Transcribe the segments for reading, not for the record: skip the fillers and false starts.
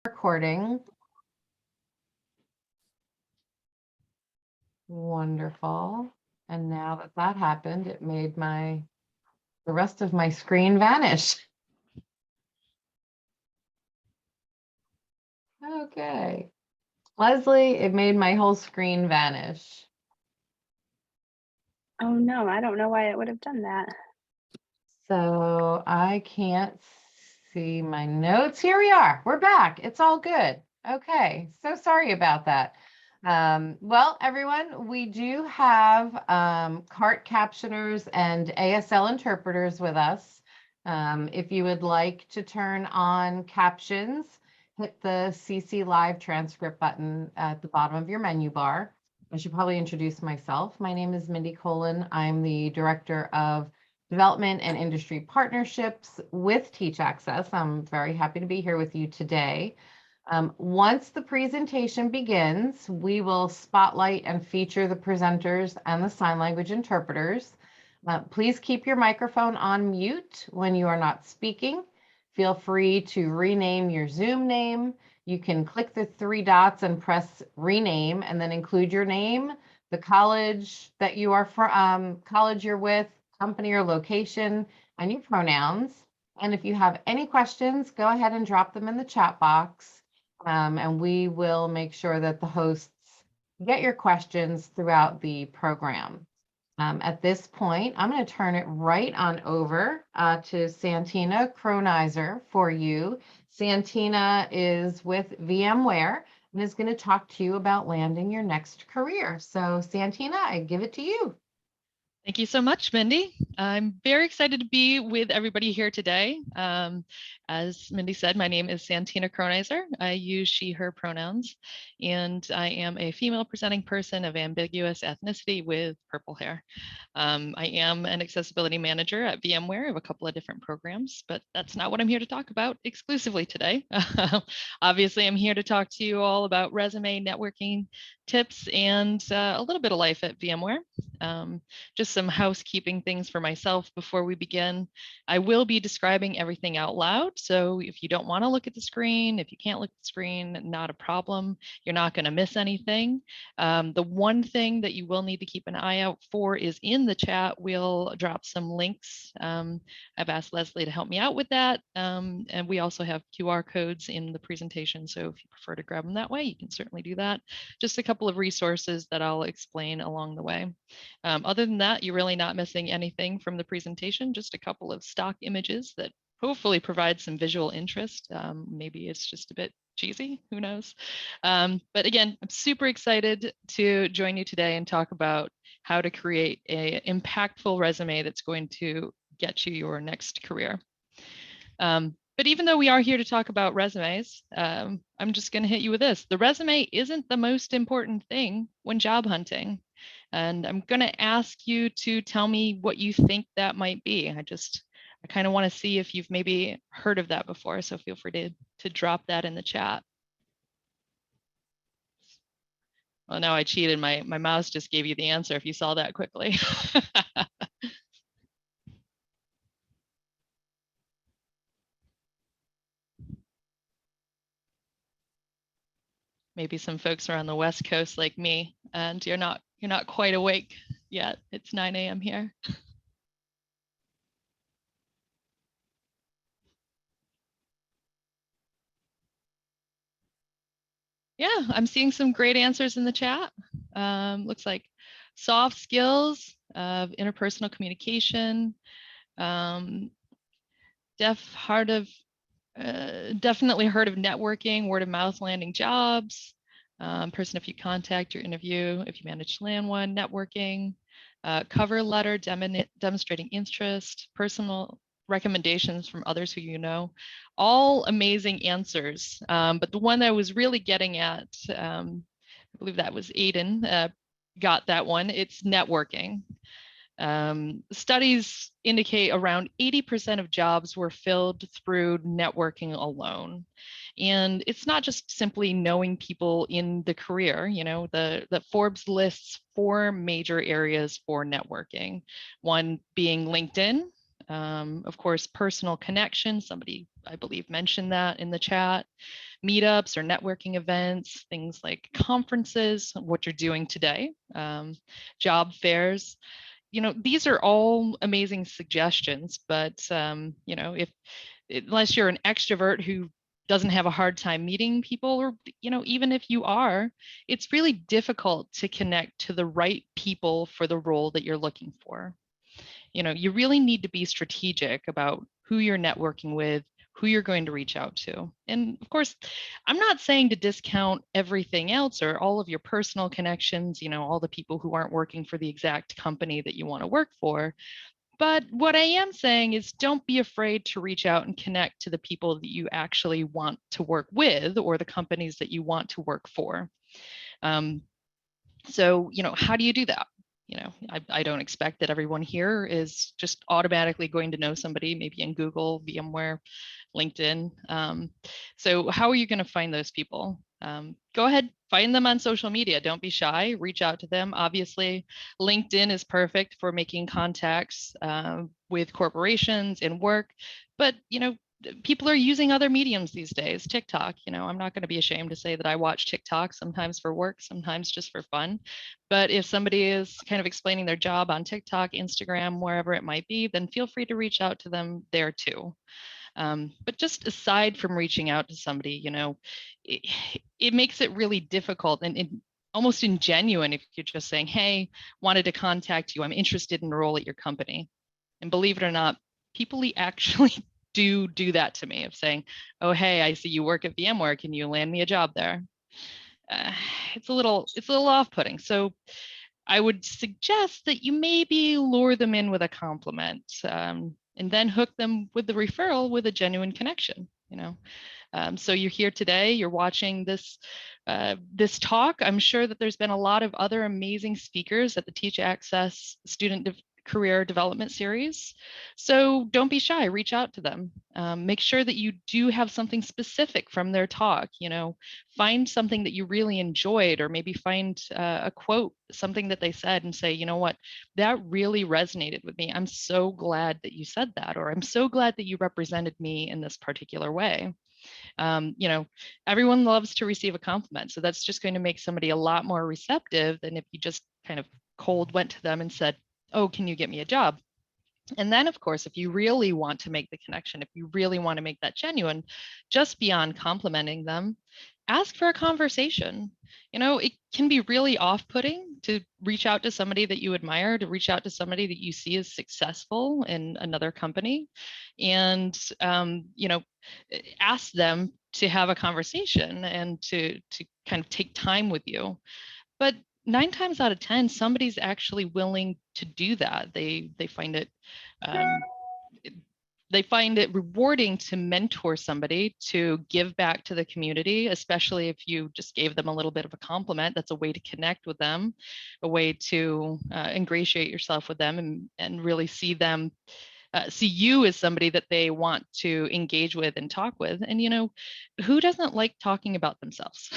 Recording. Wonderful. And now that that happened, it made the rest of my screen vanish. Okay. Leslie, it made my whole screen vanish. Oh no, I don't know why it would have done that. So I can't see my notes. Here we are. We're back. It's all good. Okay. So sorry about that. Well, everyone, we do have CART captioners and ASL interpreters with us. If you would like to turn on captions, hit the CC Live transcript button at the bottom of your menu bar. I should probably introduce myself. My name is Mindy Colin. I'm the Director of Development and Industry Partnerships with Teach Access. I'm very happy to be here with you today. Once the presentation begins, we will spotlight and feature the presenters and the sign language interpreters. Please keep your microphone on mute when you are not speaking. Feel free to rename your Zoom name. You can click the three dots and press rename and then include your name, the college that you are from, college you're with, company or location, and your pronouns. And if you have any questions, go ahead and drop them in the chat box. And we will make sure that the hosts get your questions throughout the program. At this point, I'm going to turn it right on over to Santina Kronizer for you. Santina is with VMware and is going to talk to you about landing your next career. So Santina, I give it to you. Thank you so much, Mindy. I'm very excited to be with everybody here today. As Mindy said, my name is Santina Kronizer. I use she, her pronouns, and I am a female presenting person of ambiguous ethnicity with purple hair. I am an accessibility manager at VMware of a couple of different programs, but that's not what I'm here to talk about exclusively today. Obviously, I'm here to talk to you all about resume networking tips and a little bit of life at VMware. Just some housekeeping things for myself before we begin. I will be describing everything out loud. So if you don't want to look at the screen, if you can't look at the screen, not a problem. You're not going to miss anything. The one thing that you will need to keep an eye out for is in the chat, we'll drop some links. I've asked Leslie to help me out with that. And we also have QR codes in the presentation. So if you prefer to grab them that way, you can certainly do that. Just a couple of resources that I'll explain along the way. Other than that, you're really not missing anything from the presentation, just a couple of stock images that hopefully provide some visual interest. Maybe it's just a bit cheesy, who knows? But again, I'm super excited to join you today and talk about how to create an impactful resume that's going to get you your next career. But even though we are here to talk about resumes, I'm just going to hit you with this. The resume isn't the most important thing when job hunting. And I'm going to ask you to tell me what you think that might be. I kind of want to see if you've maybe heard of that before. So feel free to drop that in the chat. Well, now I cheated. My mouse just gave you the answer if you saw that quickly. Maybe some folks are on the West Coast like me, and you're not quite awake yet. It's 9 a.m. here. Yeah, I'm seeing some great answers in the chat. Looks like soft skills of interpersonal communication, definitely heard of networking, word of mouth landing jobs, person if you contact your interview, if you manage to land one, networking, cover letter demonstrating interest, personal recommendations from others who you know, all amazing answers. But the one that I was really getting at, I believe that was Aiden, got that one, it's networking. Studies indicate around 80% of jobs were filled through networking alone. And it's not just simply knowing people in the career, you know, the Forbes lists 4 major areas for networking. One being LinkedIn, Of course, personal connection. Somebody, I believe, mentioned that in the chat. Meetups or networking events, things like conferences, what you're doing today, job fairs. These are all amazing suggestions, but if unless you're an extrovert who doesn't have a hard time meeting people, or even if you are, it's really difficult to connect to the right people for the role that you're looking for. You really need to be strategic about who you're networking with, who you're going to reach out to. And of course, I'm not saying to discount everything else or all of your personal connections, all the people who aren't working for the exact company that you want to work for. But what I am saying is don't be afraid to reach out and connect to the people that you actually want to work with or the companies that you want to work for. So, how do you do that? I don't expect that everyone here is just automatically going to know somebody, maybe in Google, VMware, LinkedIn. So how are you going to find those people? Go ahead, find them on social media. Don't be shy, reach out to them. Obviously, LinkedIn is perfect for making contacts with corporations and work, but people are using other mediums these days. TikTok, I'm not going to be ashamed to say that I watch TikTok sometimes for work, sometimes just for fun. But if somebody is kind of explaining their job on TikTok, Instagram, wherever it might be, then feel free to reach out to them there too. But just aside from reaching out to somebody, it makes it really difficult and almost ingenuine if you're just saying, hey, wanted to contact you. I'm interested in a role at your company. And believe it or not, people actually do that to me of saying, oh, hey, I see you work at VMware. Can you land me a job there? It's a little off-putting. So I would suggest that you maybe lure them in with a compliment and then hook them with the referral with a genuine connection. So you're here today, you're watching this talk. I'm sure that there's been a lot of other amazing speakers at the Teach Access Student Career Development Series. So don't be shy, reach out to them. Make sure that you do have something specific from their talk. Find something that you really enjoyed, or maybe find a quote, something that they said, and say, you know what, that really resonated with me. I'm so glad that you said that, or I'm so glad that you represented me in this particular way. Everyone loves to receive a compliment. So that's just going to make somebody a lot more receptive than if you just kind of cold went to them and said, oh, can you get me a job? And then, of course, if you really want to make the connection, if you really want to make that genuine, just beyond complimenting them, ask for a conversation. It can be really off-putting to reach out to somebody that you admire, to reach out to somebody that you see as successful in another company, and ask them to have a conversation and to kind of take time with you. But 9 times out of 10, somebody's actually willing to do that. They find it rewarding to mentor somebody, to give back to the community, especially if you just gave them a little bit of a compliment. That's a way to connect with them, a way to ingratiate yourself with them and really see them. See you as somebody that they want to engage with and talk with. And, who doesn't like talking about themselves,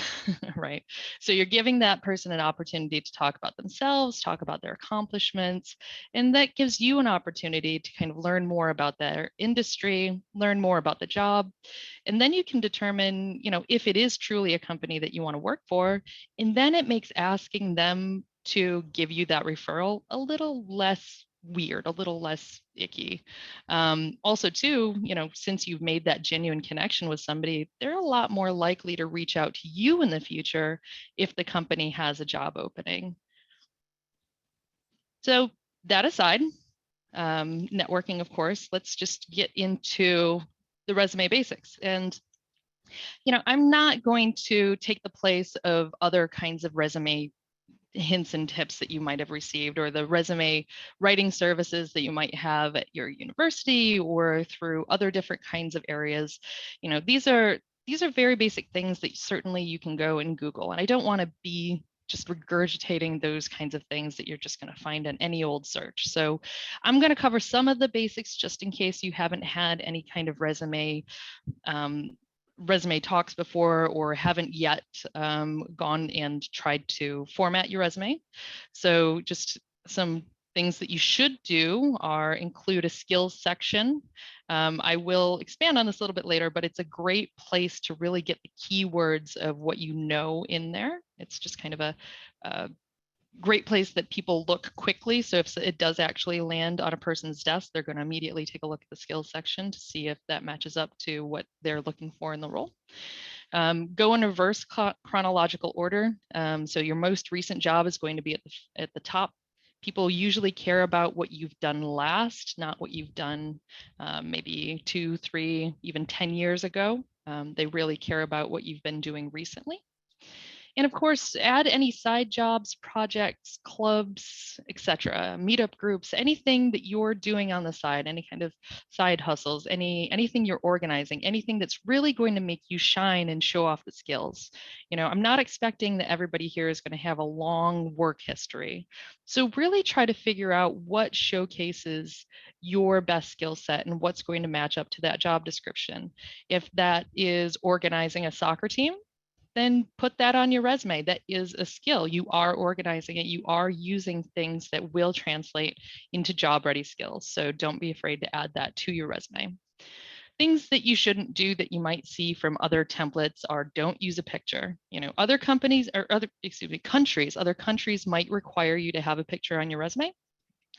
right? So you're giving that person an opportunity to talk about themselves, talk about their accomplishments, and that gives you an opportunity to kind of learn more about their industry, learn more about the job. And then you can determine, if it is truly a company that you want to work for, and then it makes asking them to give you that referral a little less weird, a little less icky. Also too, since you've made that genuine connection with somebody, they're a lot more likely to reach out to you in the future if the company has a job opening. So that aside, networking, of course, let's just get into the resume basics. And I'm not going to take the place of other kinds of resume hints and tips that you might have received, or the resume writing services that you might have at your university or through other different kinds of areas. These are very basic things that certainly you can go and Google. And I don't want to be just regurgitating those kinds of things that you're just going to find in any old search. So I'm going to cover some of the basics just in case you haven't had any kind of resume talks before, or haven't yet gone and tried to format your resume. So just some Things that you should do are include a skills section. I will expand on this a little bit later, but it's a great place to really get the keywords of what you know in there. It's just kind of a great place that people look quickly. So if it does actually land on a person's desk, they're going to immediately take a look at the skills section to see if that matches up to what they're looking for in the role. Go in reverse chronological order. So your most recent job is going to be at the top. People usually care about what you've done last, not what you've done maybe 2, 3, even 10 years ago. They really care about what you've been doing recently. And of course, add any side jobs, projects, clubs, etc., meetup groups, anything that you're doing on the side, any kind of side hustles, anything you're organizing, anything that's really going to make you shine and show off the skills. You know, I'm not expecting that everybody here is going to have a long work history. So really try to figure out what showcases your best skill set and what's going to match up to that job description. If that is organizing a soccer team, then put that on your resume. That is a skill. You are organizing it. You are using things that will translate into job ready skills. So don't be afraid to add that to your resume. Things that you shouldn't do that you might see from other templates are don't use a picture. You know, other countries, other countries might require you to have a picture on your resume.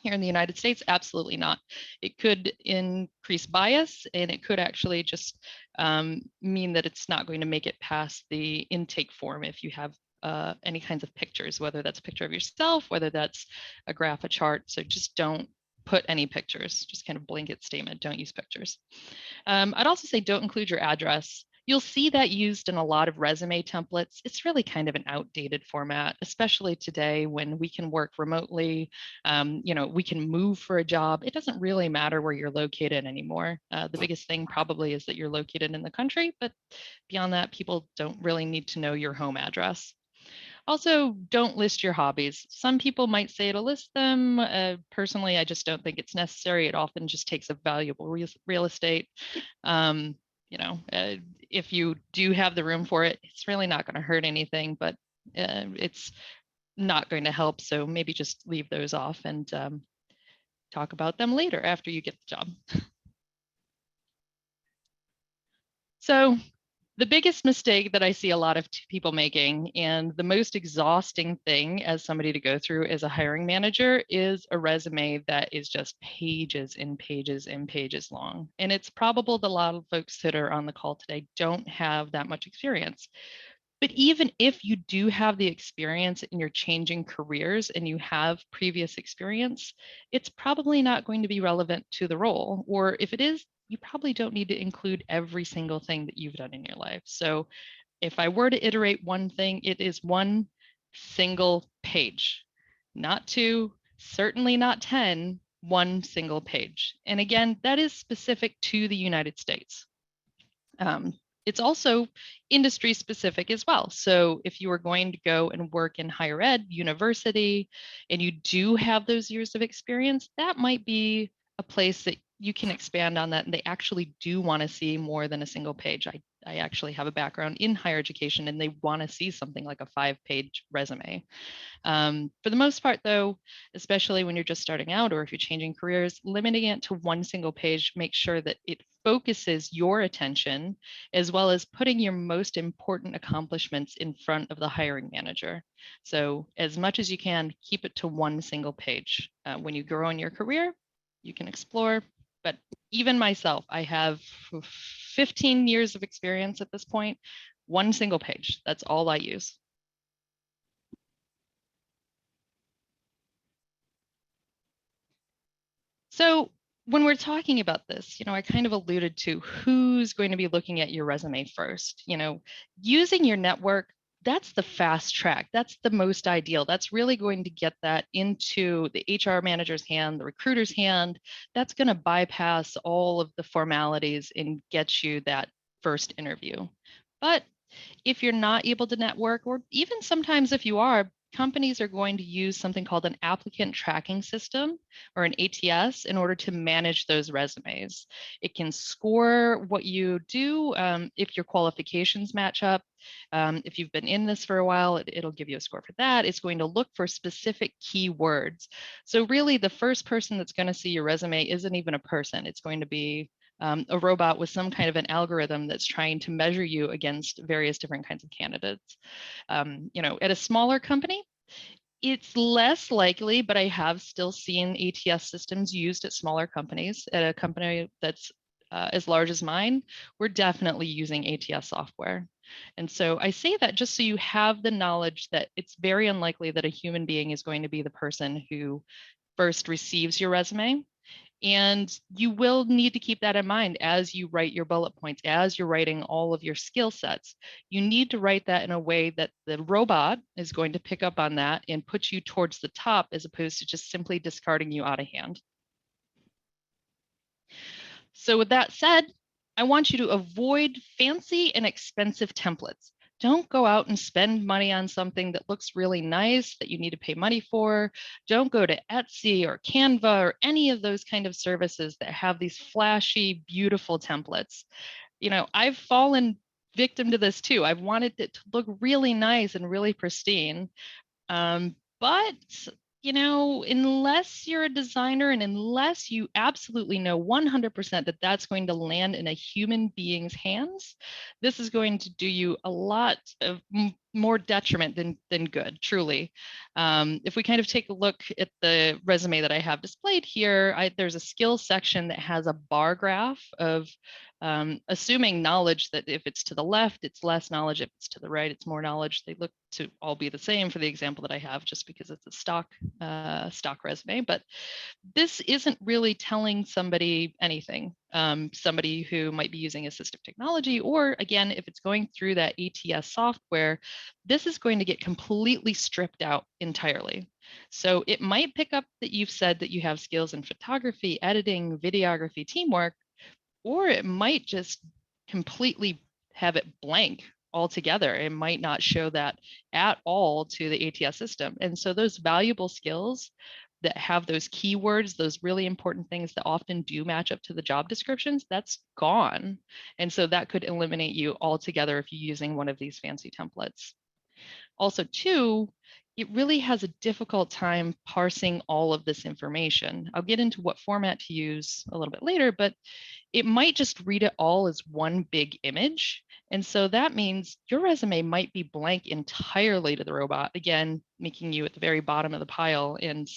Here in the United States, absolutely not. It could increase bias, and it could actually just mean that it's not going to make it past the intake form if you have any kinds of pictures, whether that's a picture of yourself, whether that's a graph, a chart. So just don't put any pictures, just kind of blanket statement, don't use pictures. I'd also say don't include your address. You'll see that used in a lot of resume templates. It's really kind of an outdated format, especially today when we can work remotely. You know, we can move for a job. It doesn't really matter where you're located anymore. The biggest thing probably is that you're located in the country, but beyond that, people don't really need to know your home address. Also, don't list your hobbies. Some people might say to list them. Personally, I just don't think it's necessary. It often just takes up valuable real estate. You know, if you do have the room for it, it's really not going to hurt anything, but it's not going to help. So maybe just leave those off and talk about them later after you get the job. So the biggest mistake that I see a lot of people making, and the most exhausting thing as somebody to go through as a hiring manager, is a resume that is just pages and pages and pages long. And it's probable that a lot of folks that are on the call today don't have that much experience. But even if you do have the experience and you're changing careers and you have previous experience, it's probably not going to be relevant to the role. Or if it is, you probably don't need to include every single thing that you've done in your life. So if I were to iterate one thing, it is one single page, not 2, certainly not 10, one single page. And again, that is specific to the United States. It's also industry specific as well. So if you are going to go and work in higher ed, university, and you do have those years of experience, that might be a place that you can expand on that. And they actually do want to see more than a single page. I actually have a background in higher education, and they want to see something like a 5-page resume. For the most part, though, especially when you're just starting out or if you're changing careers, limiting it to one single page makes sure that it focuses your attention, as well as putting your most important accomplishments in front of the hiring manager. So as much as you can, keep it to one single page. When you grow in your career, you can explore. But even myself, I have 15 years of experience at this point, one single page. That's all I use. So when we're talking about this, I kind of alluded to who's going to be looking at your resume first. Using your network, that's the fast track. That's the most ideal. That's really going to get that into the HR manager's hand, the recruiter's hand. That's going to bypass all of the formalities and get you that first interview. But if you're not able to network, or even sometimes if you are, companies are going to use something called an applicant tracking system or an ATS in order to manage those resumes. It can score what you do if your qualifications match up. If you've been in this for a while, it'll give you a score for that. It's going to look for specific keywords. So really the first person that's going to see your resume isn't even a person. It's going to be a robot with some kind of an algorithm that's trying to measure you against various different kinds of candidates. At a smaller company, it's less likely, but I have still seen ATS systems used at smaller companies. At a company that's as large as mine, we're definitely using ATS software. And so I say that just so you have the knowledge that it's very unlikely that a human being is going to be the person who first receives your resume. And you will need to keep that in mind as you write your bullet points, as you're writing all of your skill sets. You need to write that in a way that the robot is going to pick up on that and put you towards the top as opposed to just simply discarding you out of hand. So with that said, I want you to avoid fancy and expensive templates. Don't go out and spend money on something that looks really nice that you need to pay money for. Don't go to Etsy or Canva or any of those kind of services that have these flashy, beautiful templates. I've fallen victim to this too. I've wanted it to look really nice and really pristine. But unless you're a designer and unless you absolutely know 100% that that's going to land in a human being's hands, this is going to do you a lot of more detriment than good, truly. If we kind of take a look at the resume that I have displayed here, there's a skills section that has a bar graph of assuming knowledge that if it's to the left, it's less knowledge. If it's to the right, it's more knowledge. They look to all be the same for the example that I have, just because it's a stock resume. But this isn't really telling somebody anything. Somebody who might be using assistive technology, or again, if it's going through that ATS software, this is going to get completely stripped out entirely. So it might pick up that you've said that you have skills in photography, editing, videography, teamwork, or it might just completely have it blank altogether. It might not show that at all to the ATS system. And so those valuable skills that have those keywords, those really important things that often do match up to the job descriptions, that's gone. And so that could eliminate you altogether if you're using one of these fancy templates. Also, too, it really has a difficult time parsing all of this information. I'll get into what format to use a little bit later, but it might just read it all as one big image. And so that means your resume might be blank entirely to the robot, again, making you at the very bottom of the pile and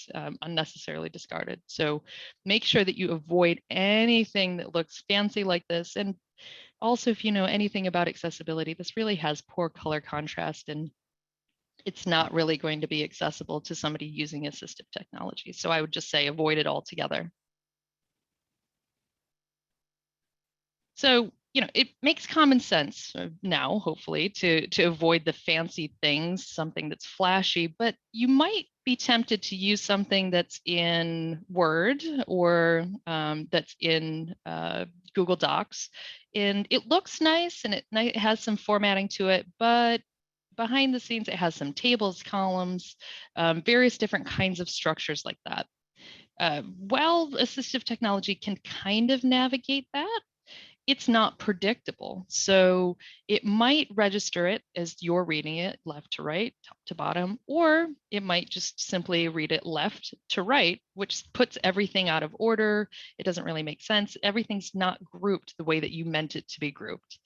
unnecessarily discarded. So make sure that you avoid anything that looks fancy like this. And also, if you know anything about accessibility, this really has poor color contrast and it's not really going to be accessible to somebody using assistive technology. So I would just say avoid it altogether. So, it makes common sense now, hopefully, to avoid the fancy things, something that's flashy, but you might be tempted to use something that's in Word or that's in Google Docs. And it looks nice and it has some formatting to it, but behind the scenes, it has some tables, columns, various different kinds of structures like that. While assistive technology can kind of navigate that, it's not predictable. So it might register it as you're reading it left to right, top to bottom, or it might just simply read it left to right, which puts everything out of order. It doesn't really make sense. Everything's not grouped the way that you meant it to be grouped.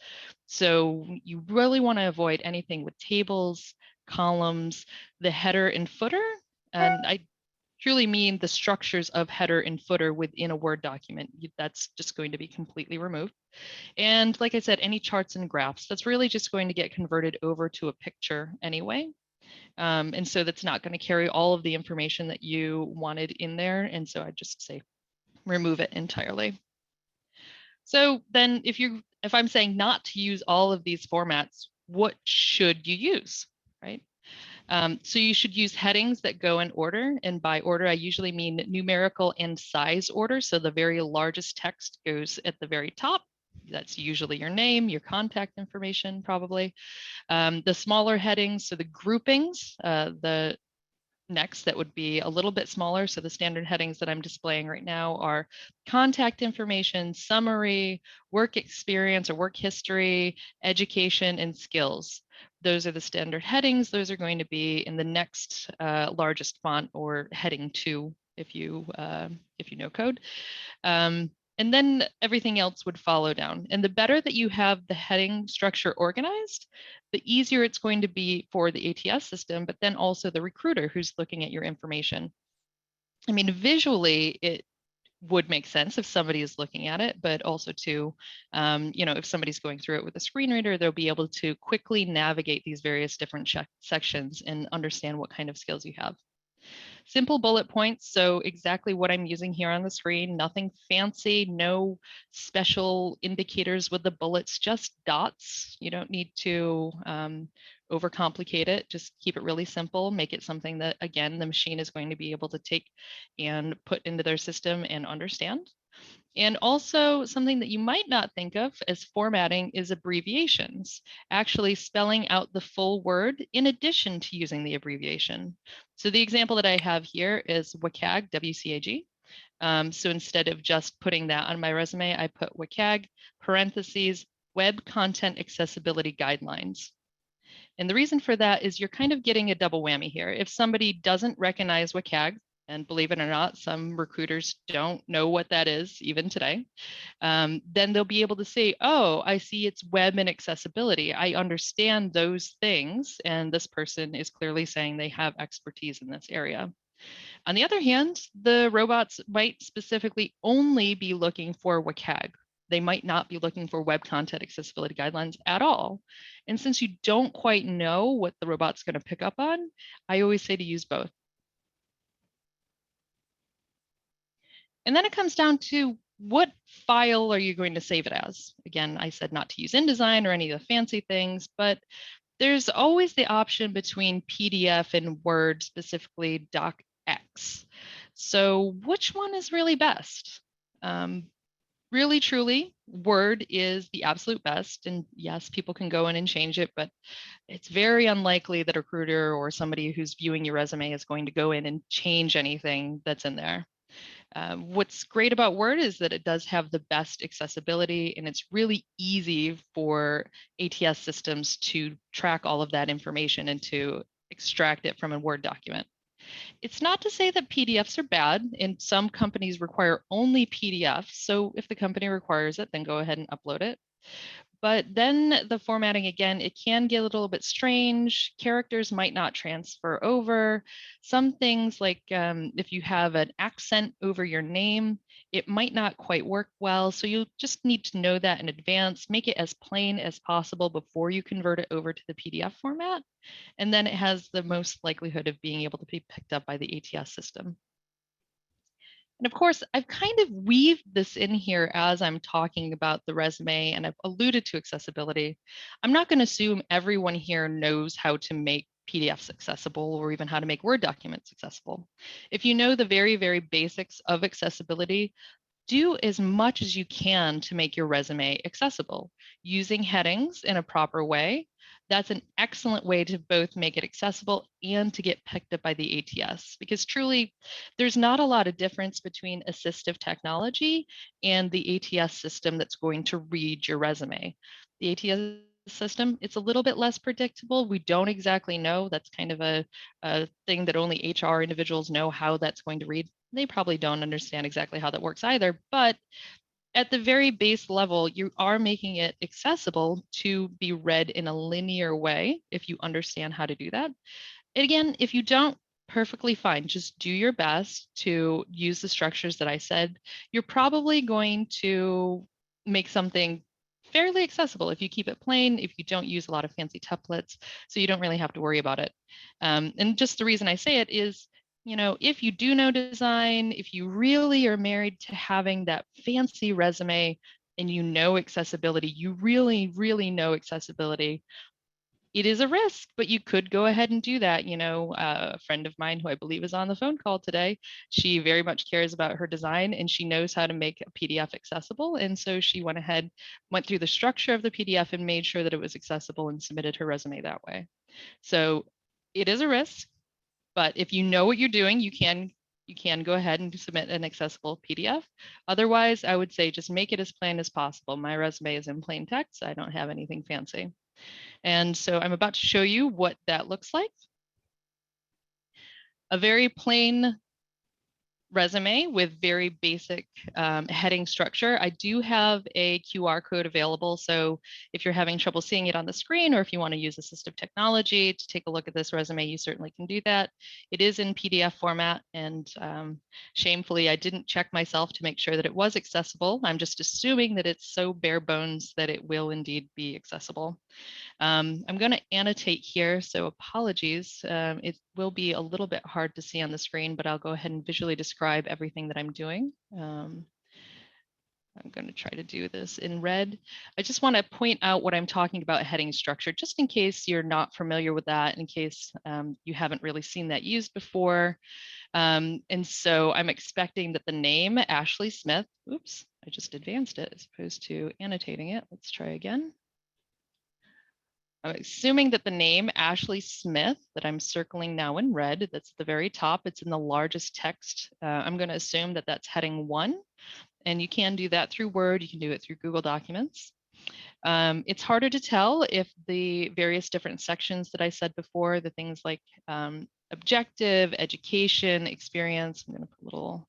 So you really want to avoid anything with tables, columns, the header and footer. And I truly mean the structures of header and footer within a Word document. That's just going to be completely removed. And like I said, any charts and graphs, that's really just going to get converted over to a picture anyway. And so that's not going to carry all of the information that you wanted in there. And so I just say remove it entirely. So then if I'm saying not to use all of these formats, what should you use, right? So you should use headings that go in order. And by order, I usually mean numerical and size order. So the very largest text goes at the very top. That's usually your name, your contact information, probably. The smaller headings, so the groupings, the next that would be a little bit smaller. So the standard headings that I'm displaying right now are contact information, summary, work experience or work history, education, and skills. Those are the standard headings. Those are going to be in the next largest font, or heading 2 if you know code. And then everything else would follow down. And the better that you have the heading structure organized, the easier it's going to be for the ATS system, but then also the recruiter who's looking at your information. I mean, visually, it would make sense if somebody is looking at it, but also too, if somebody's going through it with a screen reader, they'll be able to quickly navigate these various different sections and understand what kind of skills you have. Simple bullet points, so exactly what I'm using here on the screen, nothing fancy, no special indicators with the bullets, just dots. You don't need to overcomplicate it, just keep it really simple, make it something that, again, the machine is going to be able to take and put into their system and understand. And also something that you might not think of as formatting is abbreviations, actually spelling out the full word in addition to using the abbreviation. So the example that I have here is WCAG, W-C-A-G. So instead of just putting that on my resume, I put WCAG, parentheses, Web Content Accessibility Guidelines. And the reason for that is you're kind of getting a double whammy here. If somebody doesn't recognize WCAG, and believe it or not, some recruiters don't know what that is even today, then they'll be able to say, oh, I see it's web and accessibility. I understand those things. And this person is clearly saying they have expertise in this area. On the other hand, the robots might specifically only be looking for WCAG. They might not be looking for web content accessibility guidelines at all. And since you don't quite know what the robot's going to pick up on, I always say to use both. And then it comes down to what file are you going to save it as? Again, I said not to use InDesign or any of the fancy things, but there's always the option between PDF and Word, specifically docx. So which one is really best? Really, truly, Word is the absolute best. And yes, people can go in and change it, but it's very unlikely that a recruiter or somebody who's viewing your resume is going to go in and change anything that's in there. What's great about Word is that it does have the best accessibility, and it's really easy for ATS systems to track all of that information and to extract it from a Word document. It's not to say that PDFs are bad, and some companies require only PDFs. So if the company requires it, then go ahead and upload it. But then the formatting, again, it can get a little bit strange. Characters might not transfer over. Some things like if you have an accent over your name, it might not quite work well. So you just need to know that in advance, make it as plain as possible before you convert it over to the PDF format. And then it has the most likelihood of being able to be picked up by the ATS system. And of course, I've kind of weaved this in here as I'm talking about the resume, and I've alluded to accessibility. I'm not going to assume everyone here knows how to make PDFs accessible or even how to make Word documents accessible. If you know the very, very basics of accessibility, do as much as you can to make your resume accessible. Using headings in a proper way, that's an excellent way to both make it accessible and to get picked up by the ATS, because truly there's not a lot of difference between assistive technology and the ATS system that's going to read your resume. The ATS system, it's a little bit less predictable. We don't exactly know. That's kind of a thing that only HR individuals know how that's going to read. They probably don't understand exactly how that works either, but at the very base level, you are making it accessible to be read in a linear way if you understand how to do that. And again, if you don't, perfectly fine. Just do your best to use the structures that I said. You're probably going to make something fairly accessible if you keep it plain, if you don't use a lot of fancy templates, so you don't really have to worry about it. And just the reason I say it is, if you do know design, if you really are married to having that fancy resume and you know accessibility, you really, really know accessibility, it is a risk, but you could go ahead and do that. You know, a friend of mine who I believe is on the phone call today, she very much cares about her design and she knows how to make a PDF accessible. And so she went ahead, went through the structure of the PDF and made sure that it was accessible and submitted her resume that way. So it is a risk, but if you know what you're doing, you can go ahead and submit an accessible PDF. Otherwise, I would say just make it as plain as possible. My resume is in plain text. I don't have anything fancy. And so I'm about to show you what that looks like. A very plain resume with very basic heading structure. I do have a QR code available. So if you're having trouble seeing it on the screen, or if you want to use assistive technology to take a look at this resume, you certainly can do that. It is in PDF format. And shamefully, I didn't check myself to make sure that it was accessible. I'm just assuming that it's so bare bones that it will indeed be accessible. I'm going to annotate here, so apologies. It will be a little bit hard to see on the screen, but I'll go ahead and visually describe everything that I'm doing. I'm going to try to do this in red. I just want to point out what I'm talking about heading structure, just in case you're not familiar with that, in case you haven't really seen that used before. And so I'm expecting that the name Ashley Smith, oops, I just advanced it as opposed to annotating it. Let's try again. I'm assuming that the name Ashley Smith that I'm circling now in red, that's at the very top, it's in the largest text. I'm going to assume that that's heading 1. And you can do that through Word. You can do it through Google Documents. It's harder to tell if the various different sections that I said before, the things like objective, education, experience, I'm going to put a little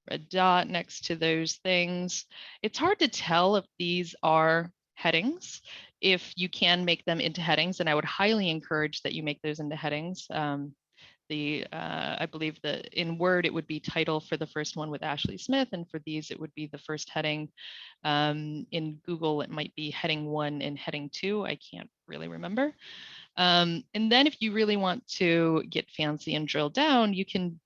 red dot next to those things. It's hard to tell if these are headings, if you can make them into headings, and I would highly encourage that you make those into headings. I believe that in Word, it would be title for the first one with Ashley Smith, and for these, it would be the first heading. In Google, it might be heading 1 and heading 2. I can't really remember. And then if you really want to get fancy and drill down, you can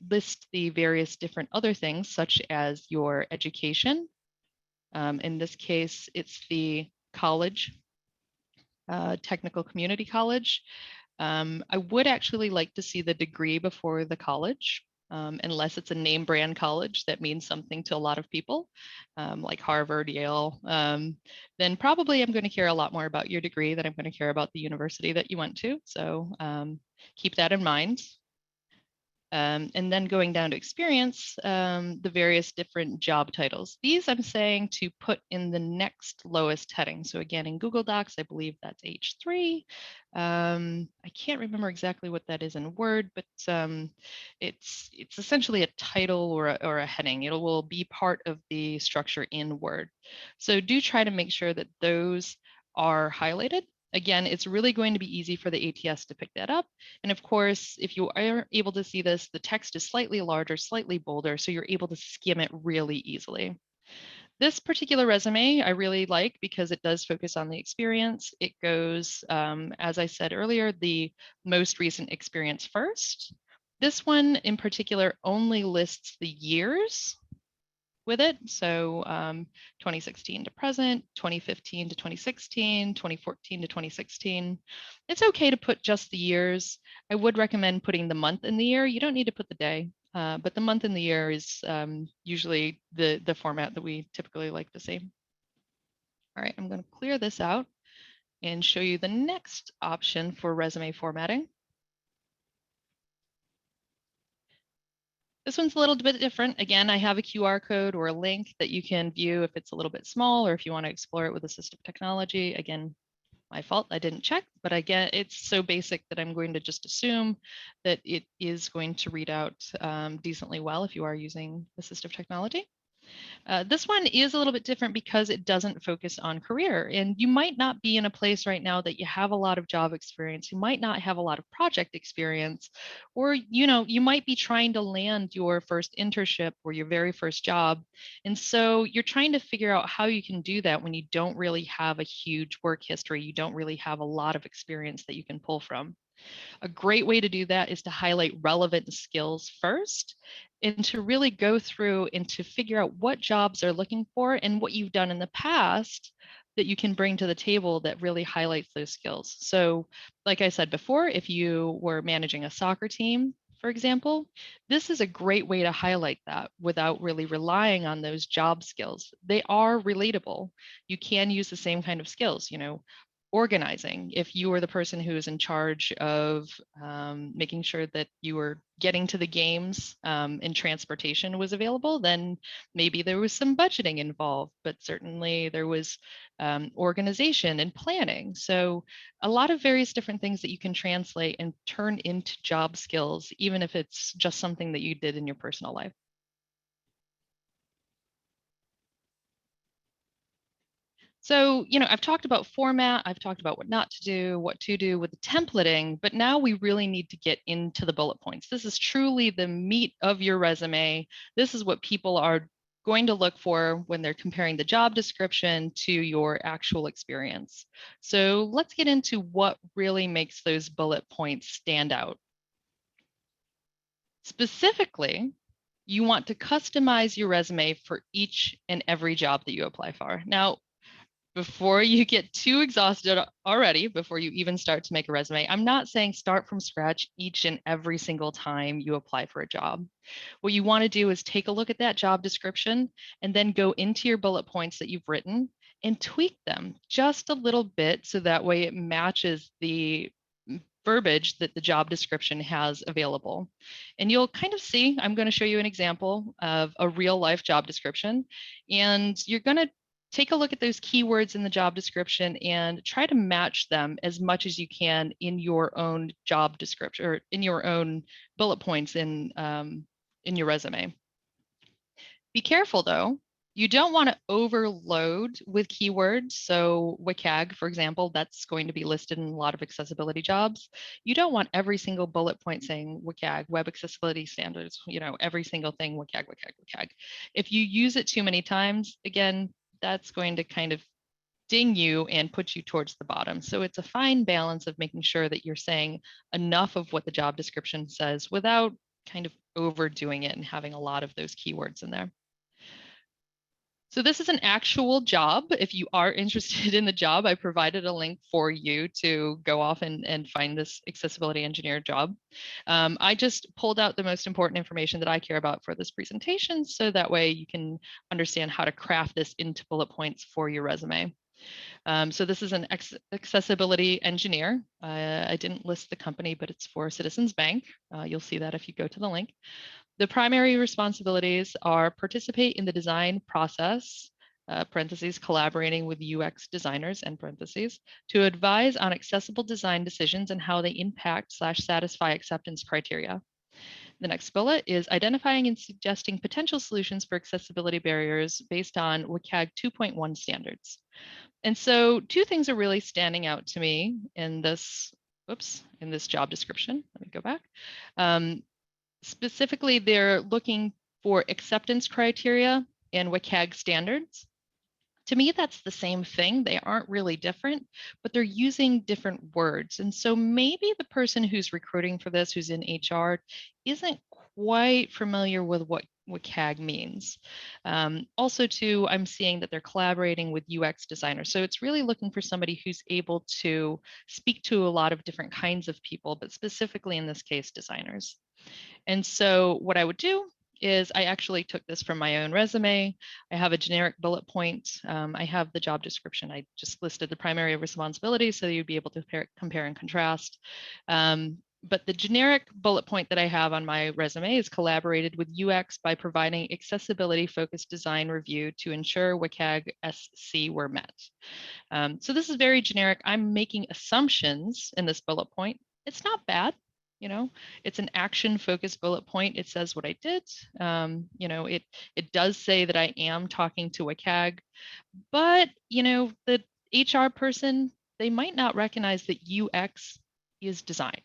list the various different other things, such as your education. In this case, it's the college, technical community college. I would actually like to see the degree before the college, unless it's a name brand college that means something to a lot of people, like Harvard, Yale. Then probably I'm going to care a lot more about your degree than I'm going to care about the university that you went to. So keep that in mind. And then going down to experience, the various different job titles. These I'm saying to put in the next lowest heading. So again, in Google Docs, I believe that's H3. I can't remember exactly what that is in Word, but it's essentially a title or a heading. It will be part of the structure in Word. So do try to make sure that those are highlighted. Again, it's really going to be easy for the ATS to pick that up. And of course, if you are able to see this, the text is slightly larger, slightly bolder, so you're able to skim it really easily. This particular resume I really like because it does focus on the experience. It goes, as I said earlier, the most recent experience first. This one in particular only lists the years with it. So 2016 to present, 2015 to 2016, 2014 to 2016. It's okay to put just the years. I would recommend putting the month in the year. You don't need to put the day, but the month and the year is usually the format that we typically like to see. All right, I'm going to clear this out and show you the next option for resume formatting. This one's a little bit different. Again, I have a QR code or a link that you can view if it's a little bit small or if you want to explore it with assistive technology. Again, my fault, I didn't check, but again, it's so basic that I'm going to just assume that it is going to read out decently well if you are using assistive technology. This one is a little bit different because it doesn't focus on career, and you might not be in a place right now that you have a lot of job experience. You might not have a lot of project experience, or you might be trying to land your first internship or your very first job. And so you're trying to figure out how you can do that when you don't really have a huge work history. You don't really have a lot of experience that you can pull from. A great way to do that is to highlight relevant skills first and to really go through and to figure out what jobs they're looking for and what you've done in the past that you can bring to the table that really highlights those skills. So like I said before, if you were managing a soccer team, for example, this is a great way to highlight that without really relying on those job skills. They are relatable. You can use the same kind of skills, organizing. If you were the person who is in charge of making sure that you were getting to the games and transportation was available, then maybe there was some budgeting involved, but certainly there was organization and planning. So a lot of various different things that you can translate and turn into job skills, even if it's just something that you did in your personal life. So, I've talked about format, I've talked about what not to do, what to do with the templating, but now we really need to get into the bullet points. This is truly the meat of your resume. This is what people are going to look for when they're comparing the job description to your actual experience. So let's get into what really makes those bullet points stand out. Specifically, you want to customize your resume for each and every job that you apply for. Now, before you get too exhausted already, before you even start to make a resume, I'm not saying start from scratch each and every single time you apply for a job. What you want to do is take a look at that job description and then go into your bullet points that you've written and tweak them just a little bit so that way it matches the verbiage that the job description has available. And you'll kind of see, I'm going to show you an example of a real life job description, and you're going to take a look at those keywords in the job description and try to match them as much as you can in your own job description or in your own bullet points in your resume. Be careful though. You don't want to overload with keywords. So WCAG, for example, that's going to be listed in a lot of accessibility jobs. You don't want every single bullet point saying WCAG, Web Accessibility Standards, every single thing WCAG, WCAG, WCAG. If you use it too many times, again, that's going to kind of ding you and put you towards the bottom. So it's a fine balance of making sure that you're saying enough of what the job description says without kind of overdoing it and having a lot of those keywords in there. So this is an actual job. If you are interested in the job, I provided a link for you to go off and find this accessibility engineer job. I just pulled out the most important information that I care about for this presentation, so that way you can understand how to craft this into bullet points for your resume. So this is an accessibility engineer. I didn't list the company, but it's for Citizens Bank. You'll see that if you go to the link. The primary responsibilities are participate in the design process, parentheses, collaborating with UX designers, end parentheses, to advise on accessible design decisions and how they impact/satisfy acceptance criteria. The next bullet is identifying and suggesting potential solutions for accessibility barriers based on WCAG 2.1 standards. And so two things are really standing out to me in this, in this job description. Let me go back. Specifically, they're looking for acceptance criteria and WCAG standards. To me, that's the same thing. They aren't really different, but they're using different words. And so maybe the person who's recruiting for this, who's in HR, isn't quite familiar with what WCAG means. Also, too, I'm seeing that they're collaborating with UX designers. So it's really looking for somebody who's able to speak to a lot of different kinds of people, but specifically in this case, designers. And so what I would do is I actually took this from my own resume. I have a generic bullet point. I have the job description. I just listed the primary responsibilities so you'd be able to compare and contrast. But the generic bullet point that I have on my resume is collaborated with UX by providing accessibility-focused design review to ensure WCAG SC were met. So this is very generic. I'm making assumptions in this bullet point. It's not bad. It's an action-focused bullet point. It says what I did. It does say that I am talking to WCAG, but the HR person, they might not recognize that UX is design.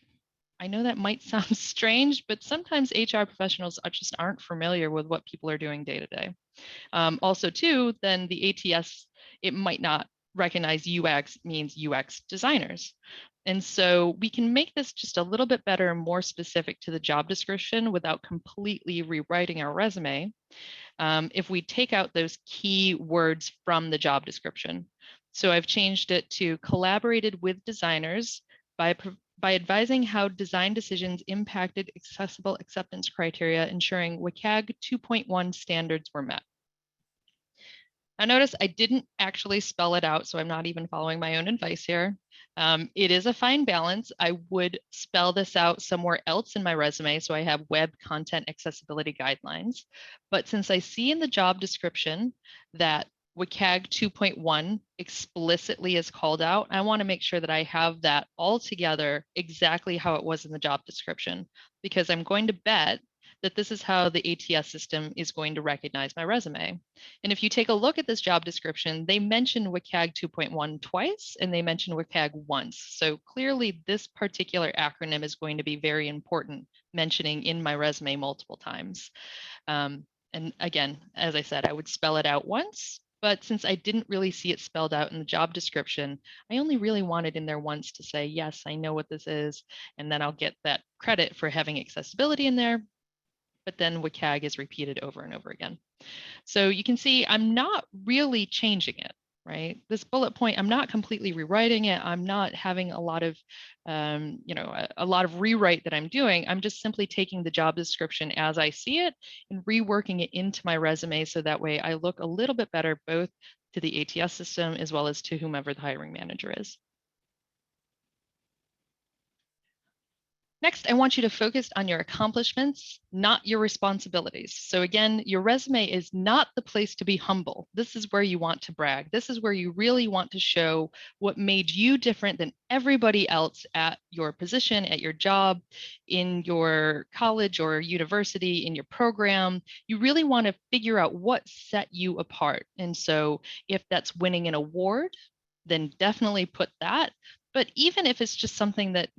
I know that might sound strange, but sometimes HR professionals just aren't familiar with what people are doing day to day. Also, too, then the ATS, it might not recognize UX means UX designers. And so we can make this just a little bit better and more specific to the job description without completely rewriting our resume. If we take out those key words from the job description. So I've changed it to collaborated with designers by advising how design decisions impacted accessible acceptance criteria, ensuring WCAG 2.1 standards were met. Now notice I didn't actually spell it out, so I'm not even following my own advice here. It is a fine balance. I would spell this out somewhere else in my resume, so I have web content accessibility guidelines. But since I see in the job description that WCAG 2.1 explicitly is called out, I want to make sure that I have that all together exactly how it was in the job description, because I'm going to bet that this is how the ATS system is going to recognize my resume. And if you take a look at this job description, they mention WCAG 2.1 twice and they mention WCAG once. So clearly this particular acronym is going to be very important, mentioning in my resume multiple times. And again, as I said, I would spell it out once, but since I didn't really see it spelled out in the job description, I only really wanted in there once to say, yes, I know what this is, and then I'll get that credit for having accessibility in there. But then WCAG is repeated over and over again. So you can see I'm not really changing it, right? This bullet point, I'm not completely rewriting it. I'm not having a lot of, a lot of rewrite that I'm doing. I'm just simply taking the job description as I see it and reworking it into my resume so that way I look a little bit better both to the ATS system as well as to whomever the hiring manager is. Next, I want you to focus on your accomplishments, not your responsibilities. So again, your resume is not the place to be humble. This is where you want to brag. This is where you really want to show what made you different than everybody else at your position, at your job, in your college or university, in your program. You really want to figure out what set you apart. And so if that's winning an award, then definitely put that. But even if it's just something that,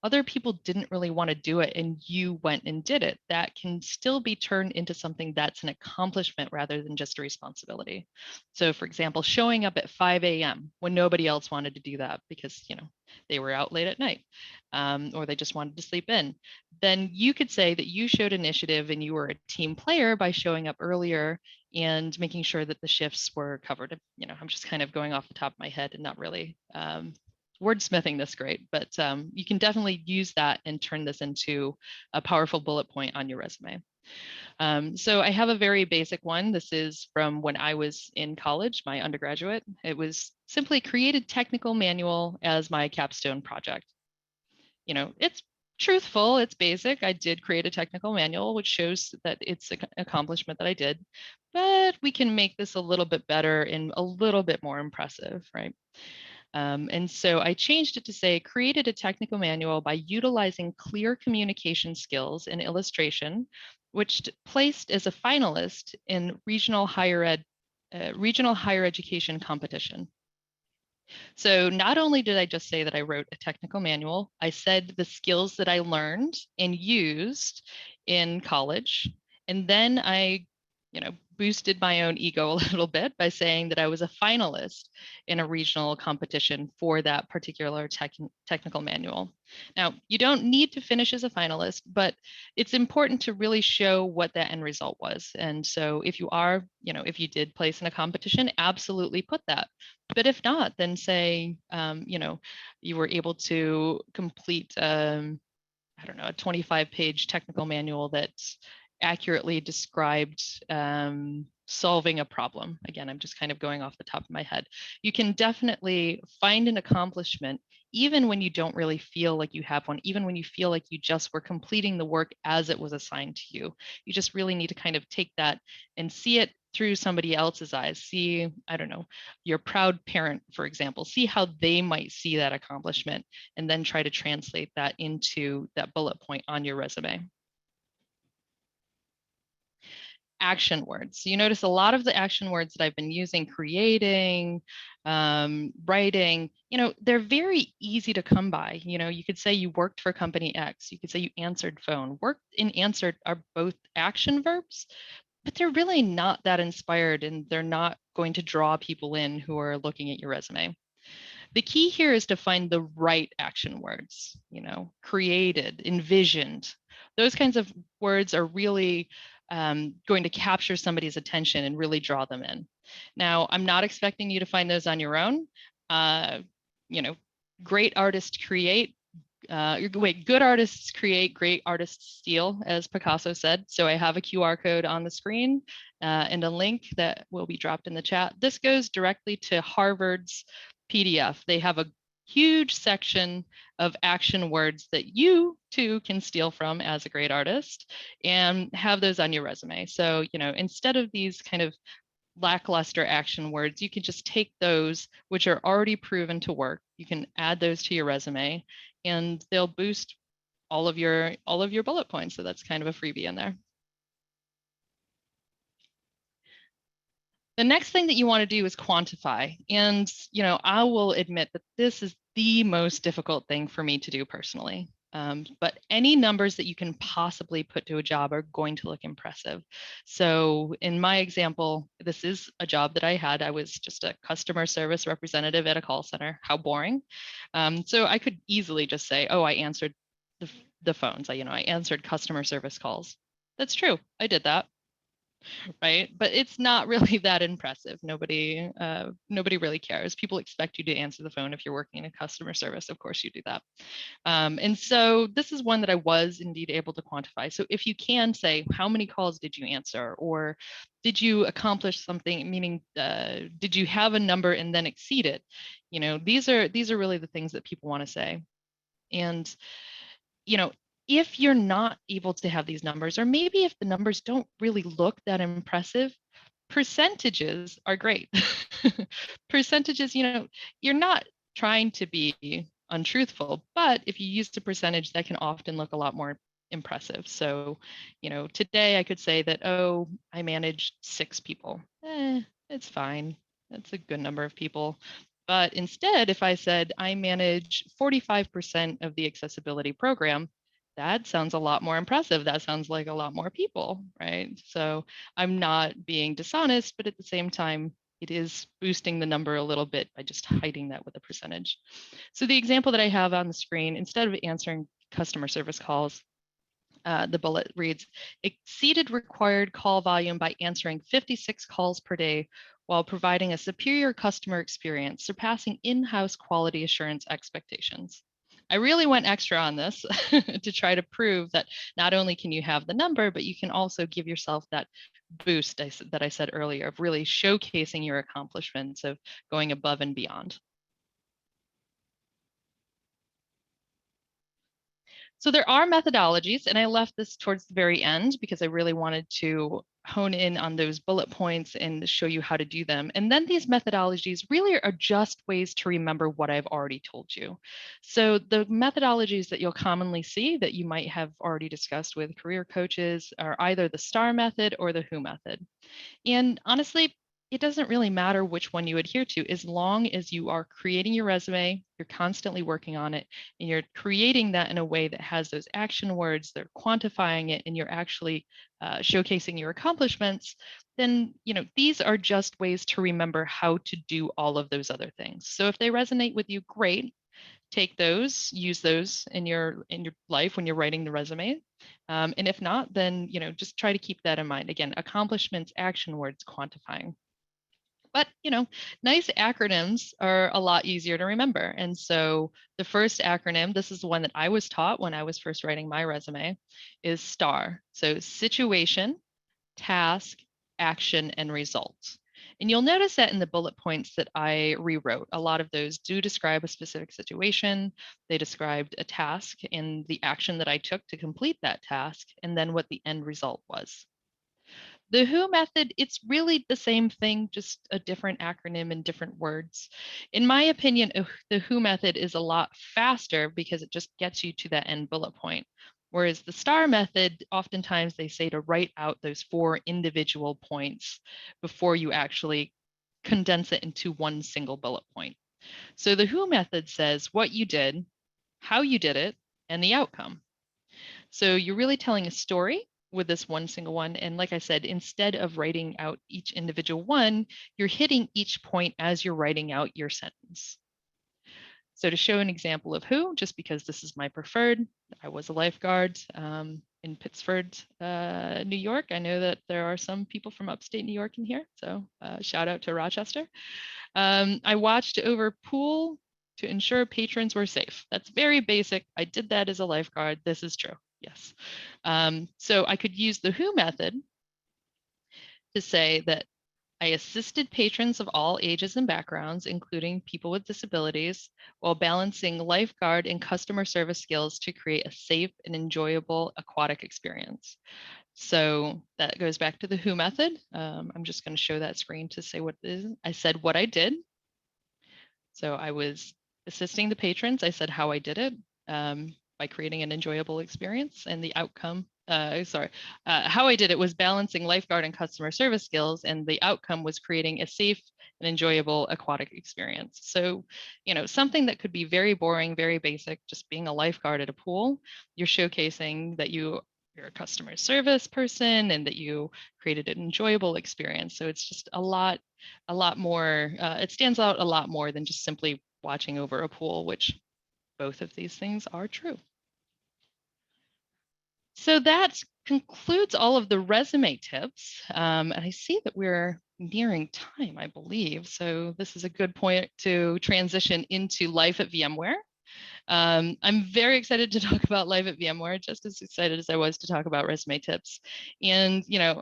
other people didn't really want to do it and you went and did it, that can still be turned into something that's an accomplishment rather than just a responsibility. So for example, showing up at 5 a.m. when nobody else wanted to do that because, they were out late at night or they just wanted to sleep in, then you could say that you showed initiative and you were a team player by showing up earlier and making sure that the shifts were covered. I'm just kind of going off the top of my head and not really wordsmithing this great, but you can definitely use that and turn this into a powerful bullet point on your resume. So I have a very basic one. This is from when I was in college, my undergraduate. It was simply created technical manual as my capstone project. It's truthful, it's basic. I did create a technical manual, which shows that it's an accomplishment that I did, but we can make this a little bit better and a little bit more impressive, right? And so I changed it to say, created a technical manual by utilizing clear communication skills and illustration, which placed as a finalist in regional higher education competition. So not only did I just say that I wrote a technical manual, I said the skills that I learned and used in college. And then I, boosted my own ego a little bit by saying that I was a finalist in a regional competition for that particular technical manual. Now, you don't need to finish as a finalist, but it's important to really show what that end result was. And so if you are, if you did place in a competition, absolutely put that. But if not, then say, you were able to complete, a 25-page technical manual that accurately described solving a problem. Again, I'm just kind of going off the top of my head. You can definitely find an accomplishment even when you don't really feel like you have one, even when you feel like you just were completing the work as it was assigned to you. You just really need to kind of take that and see it through somebody else's eyes. See, your proud parent, for example, see how they might see that accomplishment and then try to translate that into that bullet point on your resume. Action words. So you notice a lot of the action words that I've been using, creating, writing, they're very easy to come by. You could say you worked for company X. You could say you answered phone. Worked and answered are both action verbs, but they're really not that inspired and they're not going to draw people in who are looking at your resume. The key here is to find the right action words, created, envisioned. Those kinds of words are really going to capture somebody's attention and really draw them in. Now, I'm not expecting you to find those on your own. You know, great artists create, good artists create, great artists steal, as Picasso said. So I have a QR code on the screen and a link that will be dropped in the chat. This goes directly to Harvard's PDF. They have a huge section of action words that you too can steal from as a great artist and have those on your resume. So, instead of these kind of lackluster action words, you can just take those which are already proven to work. You can add those to your resume and they'll boost all of your bullet points. So that's kind of a freebie in there. The next thing that you want to do is quantify. And, I will admit that this is the most difficult thing for me to do personally. But any numbers that you can possibly put to a job are going to look impressive. So in my example, this is a job that I had. I was just a customer service representative at a call center. How boring. So I could easily just say, oh, I answered the phones. I answered customer service calls. That's true. I did that. Right? But it's not really that impressive. Nobody really cares. People expect you to answer the phone if you're working in customer service. Of course you do that. And so this is one that I was indeed able to quantify. So if you can say, how many calls did you answer? Or did you accomplish something, meaning did you have a number and then exceed it? These are really the things that people want to say. And, if you're not able to have these numbers, or maybe if the numbers don't really look that impressive, percentages are great. Percentages, you're not trying to be untruthful, but if you use a percentage, that can often look a lot more impressive. So, today I could say that, oh, I managed 6 people. It's fine. That's a good number of people. But instead, if I said I manage 45% of the accessibility program, that sounds a lot more impressive. That sounds like a lot more people, right? So I'm not being dishonest, but at the same time, it is boosting the number a little bit by just hiding that with a percentage. So the example that I have on the screen, instead of answering customer service calls, the bullet reads, exceeded required call volume by answering 56 calls per day while providing a superior customer experience, surpassing in-house quality assurance expectations. I really went extra on this to try to prove that not only can you have the number, but you can also give yourself that boost that I said earlier of really showcasing your accomplishments of going above and beyond. So there are methodologies, and I left this towards the very end because I really wanted to hone in on those bullet points and show you how to do them. And then these methodologies really are just ways to remember what I've already told you. So the methodologies that you'll commonly see that you might have already discussed with career coaches are either the STAR method or the WHO method. And honestly, it doesn't really matter which one you adhere to, as long as you are creating your resume, you're constantly working on it, and you're creating that in a way that has those action words, they're quantifying it, and you're actually showcasing your accomplishments, then these are just ways to remember how to do all of those other things. So if they resonate with you, great. Take those, use those in your life when you're writing the resume. And if not, then just try to keep that in mind. Again, accomplishments, action words, quantifying. But, nice acronyms are a lot easier to remember. And so the first acronym, this is the one that I was taught when I was first writing my resume, is STAR. So situation, task, action, and results. And you'll notice that in the bullet points that I rewrote, a lot of those do describe a specific situation. They described a task and the action that I took to complete that task, and then what the end result was. The WHO method, it's really the same thing, just a different acronym and different words. In my opinion, the WHO method is a lot faster because it just gets you to that end bullet point. Whereas the STAR method, oftentimes they say to write out those 4 individual points before you actually condense it into one single bullet point. So the WHO method says what you did, how you did it, and the outcome. So you're really telling a story with this one single one. And like I said, instead of writing out each individual one, you're hitting each point as you're writing out your sentence. So to show an example of who, just because this is my preferred, I was a lifeguard. in Pittsford, New York. I know that there are some people from upstate New York in here, so shout out to Rochester. I watched over pool to ensure patrons were safe. That's very basic. I did that as a lifeguard. This is true. Yes. So I could use the who method to say that I assisted patrons of all ages and backgrounds, including people with disabilities, while balancing lifeguard and customer service skills to create a safe and enjoyable aquatic experience. So that goes back to the who method. I'm just going to show that screen to say what it is. I said what I did. So I was assisting the patrons. I said how I did it by creating an enjoyable experience, and the outcome, how I did it was balancing lifeguard and customer service skills, and the outcome was creating a safe and enjoyable aquatic experience. So, you know, something that could be very boring, very basic, just being a lifeguard at a pool, you're showcasing that you're a customer service person and that you created an enjoyable experience. So it's just a lot more, it stands out a lot more than just simply watching over a pool, which both of these things are true. So that concludes all of the resume tips. And I see that we're nearing time, I believe. So this is a good point to transition into life at VMware. I'm very excited to talk about life at VMware, just as excited as I was to talk about resume tips. And, you know,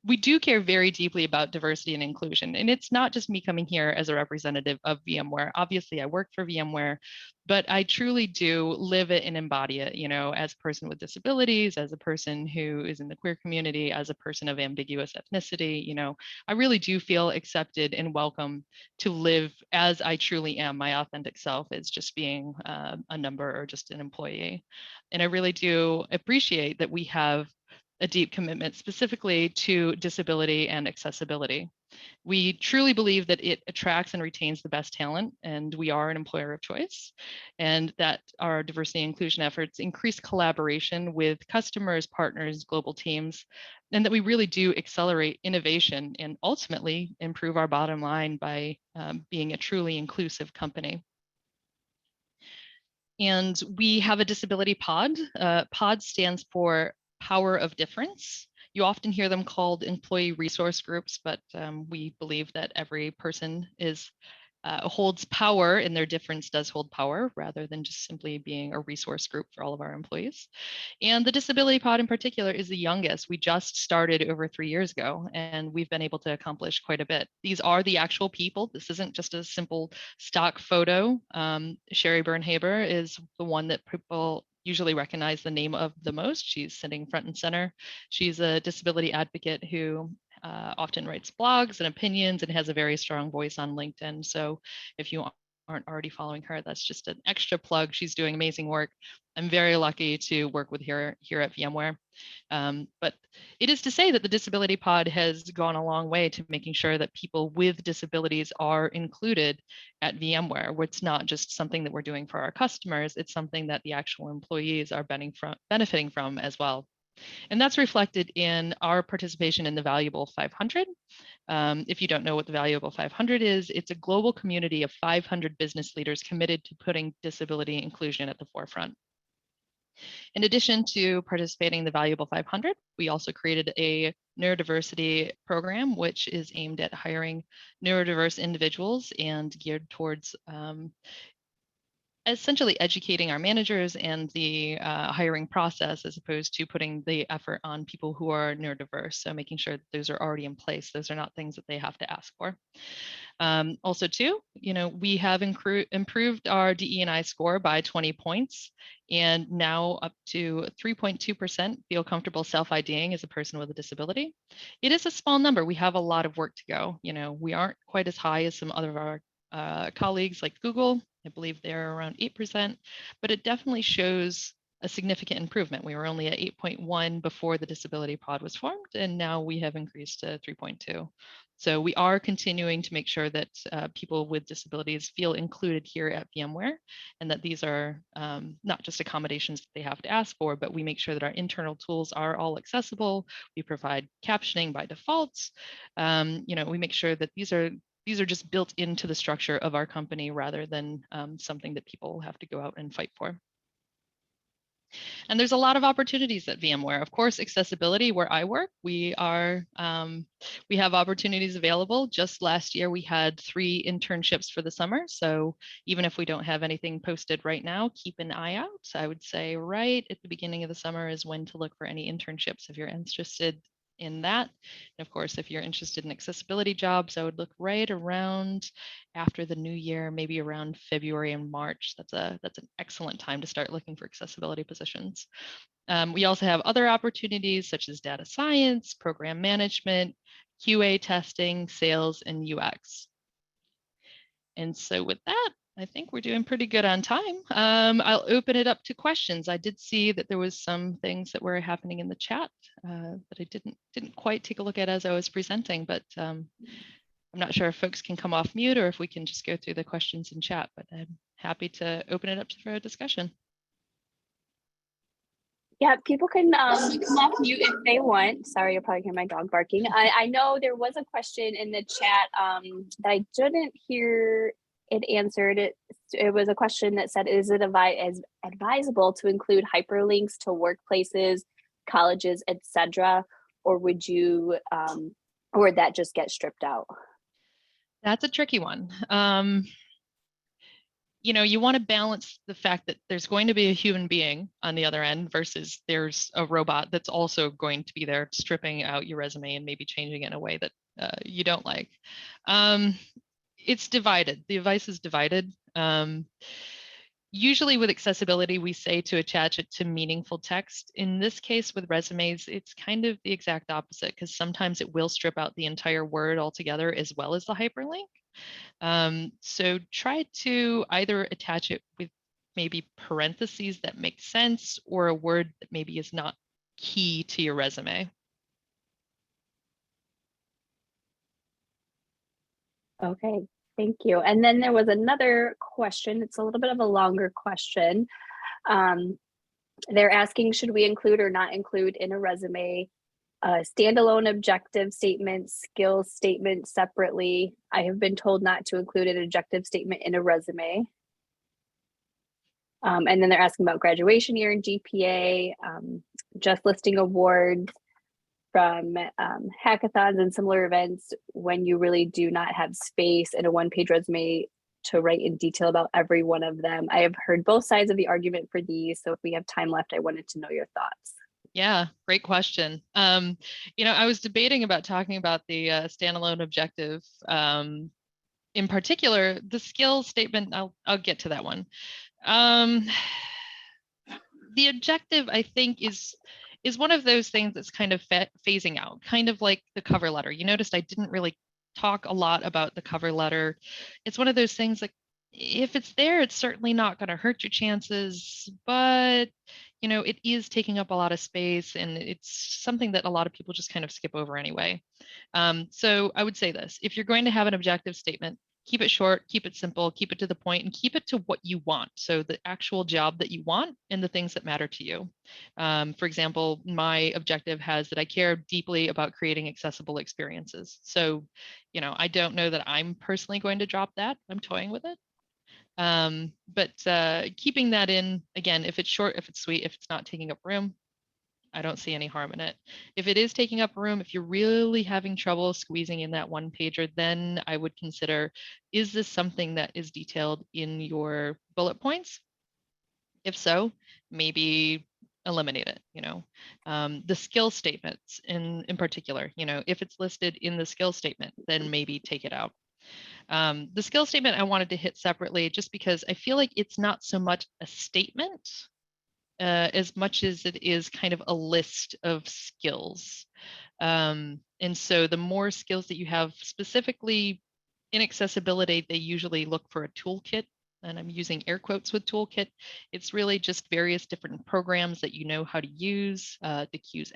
we do care very deeply about diversity and inclusion. And it's not just me coming here as a representative of VMware. Obviously, I work for VMware, but I truly do live it and embody it, you know, as a person with disabilities, as a person who is in the queer community, as a person of ambiguous ethnicity. You know, I really do feel accepted and welcome to live as I truly am. My authentic self is just being a number or just an employee. And I really do appreciate that we have a deep commitment specifically to disability and accessibility. We truly believe that it attracts and retains the best talent, and we are an employer of choice, and that our diversity and inclusion efforts increase collaboration with customers, partners, global teams, and that we really do accelerate innovation and ultimately improve our bottom line by being a truly inclusive company. And we have a disability pod. Pod stands for Power of Difference. You often hear them called employee resource groups, but we believe that every person holds power, and their difference does hold power rather than just simply being a resource group for all of our employees. And the disability pod in particular is the youngest. We just started over 3 years ago, and we've been able to accomplish quite a bit. These are the actual people. This isn't just a simple stock photo. Sherry Bernhaber is the one that people usually recognize the name of the most. She's sitting front and center. She's a disability advocate who often writes blogs and opinions and has a very strong voice on LinkedIn. So if you aren't already following her, that's just an extra plug. She's doing amazing work. I'm very lucky to work with her here at VMware. But it is to say that the Disability Pod has gone a long way to making sure that people with disabilities are included at VMware, where it's not just something that we're doing for our customers, it's something that the actual employees are benefiting from as well. And that's reflected in our participation in the Valuable 500. If you don't know what the Valuable 500 is, it's a global community of 500 business leaders committed to putting disability inclusion at the forefront. In addition to participating in the Valuable 500, we also created a neurodiversity program, which is aimed at hiring neurodiverse individuals and geared towards essentially educating our managers and the hiring process, as opposed to putting the effort on people who are neurodiverse. So making sure that those are already in place. Those are not things that they have to ask for. Also too, you know, we have improved our DE&I score by 20 points, and now up to 3.2% feel comfortable self-IDing as a person with a disability. It is a small number. We have a lot of work to go. You know, we aren't quite as high as some other of our colleagues like Google. I believe they're around 8%, but it definitely shows a significant improvement. We were only at 8.1 before the disability pod was formed, and now we have increased to 3.2. So we are continuing to make sure that people with disabilities feel included here at VMware, and that these are not just accommodations that they have to ask for, but we make sure that our internal tools are all accessible. We provide captioning by default. You know, we make sure that these are just built into the structure of our company rather than something that people have to go out and fight for. And there's a lot of opportunities at VMware. Of course, accessibility, where I work, we have opportunities available. Just last year, we had 3 internships for the summer. So even if we don't have anything posted right now, keep an eye out. I would say right at the beginning of the summer is when to look for any internships if you're interested in that. And of course, if you're interested in accessibility jobs, I would look right around after the new year, maybe around February and March. That's an excellent time to start looking for accessibility positions. We also have other opportunities such as data science, program management, QA testing, sales, and UX. And so with that, I think we're doing pretty good on time. I'll open it up to questions. I did see that there was some things that were happening in the chat that I didn't quite take a look at as I was presenting, but I'm not sure if folks can come off mute or if we can just go through the questions in chat, but I'm happy to open it up for a discussion. Yeah, people can come off mute if they want. Sorry, you'll probably hear my dog barking. I know there was a question in the chat that I didn't hear it answered. It was a question that said, is it advisable to include hyperlinks to workplaces, colleges, etc., or would you or would that just get stripped out? That's a tricky one. You want to balance the fact that there's going to be a human being on the other end versus there's a robot that's also going to be there stripping out your resume and maybe changing it in a way that you don't like. It's divided. The advice is divided. Usually with accessibility, we say to attach it to meaningful text. In this case with resumes, it's kind of the exact opposite because sometimes it will strip out the entire word altogether as well as the hyperlink. So try to either attach it with maybe parentheses that make sense or a word that maybe is not key to your resume. Okay, thank you. And then there was another question. It's a little bit of a longer question. They're asking, should we include or not include in a resume standalone objective statement, skills statement separately? I have been told not to include an objective statement in a resume. And then they're asking about graduation year and GPA, just listing awards from hackathons and similar events when you really do not have space in a one-page resume to write in detail about every one of them. I have heard both sides of the argument for these. So if we have time left, I wanted to know your thoughts. Yeah, great question. I was debating about talking about the standalone objective. In particular, the skills statement, I'll get to that one. The objective, I think, is one of those things that's kind of phasing out, kind of like the cover letter. You noticed I didn't really talk a lot about the cover letter. It's one of those things like, if it's there, it's certainly not going to hurt your chances, but it is taking up a lot of space and it's something that a lot of people just kind of skip over anyway. So I would say this, if you're going to have an objective statement, keep it short, keep it simple, keep it to the point, and keep it to what you want. So the actual job that you want and the things that matter to you. For example, my objective has that I care deeply about creating accessible experiences. So, I don't know that I'm personally going to drop that. I'm toying with it. But keeping that in, again, if it's short, if it's sweet, if it's not taking up room, I don't see any harm in it. If it is taking up room, if you're really having trouble squeezing in that one pager, then I would consider, is this something that is detailed in your bullet points? If so, maybe eliminate it. The skill statements in particular, if it's listed in the skill statement, then maybe take it out. The skill statement I wanted to hit separately just because I feel like it's not so much a statement as much as it is kind of a list of skills. And so the more skills that you have specifically in accessibility, they usually look for a toolkit. And I'm using air quotes with toolkit. It's really just various different programs that you know how to use. The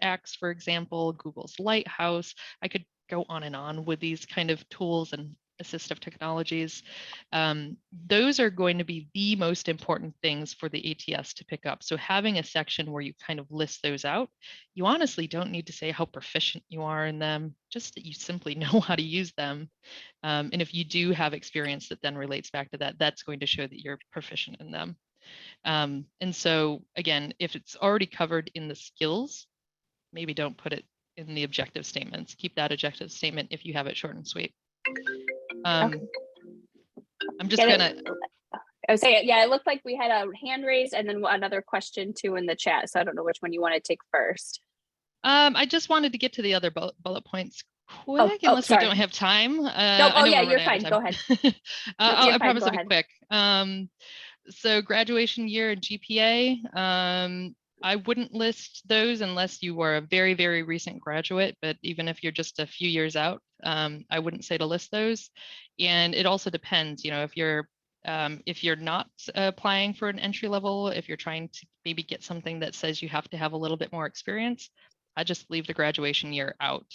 docx, for example, Google's Lighthouse. I could go on and on with these kind of tools and assistive technologies. Those are going to be the most important things for the ATS to pick up. So having a section where you kind of list those out, you honestly don't need to say how proficient you are in them, just that you simply know how to use them. And if you do have experience that then relates back to that, that's going to show that you're proficient in them. And so again, if it's already covered in the skills, maybe don't put it in the objective statements. Keep that objective statement if you have it short and sweet. Okay. I'm just gonna. I was saying, yeah, it looked like we had a hand raised and then another question too in the chat. So I don't know which one you want to take first. I just wanted to get to the other bullet points quick, unless sorry. we don't have time. Nope. I know yeah, we're you're running fine. out Go of time. ahead. I You're fine. promise Go I'll be ahead. quick. So graduation year and GPA, I wouldn't list those unless you were a very, very recent graduate, but even if you're just a few years out, I wouldn't say to list those. And it also depends, if you're not applying for an entry level, if you're trying to maybe get something that says you have to have a little bit more experience, I just leave the graduation year out.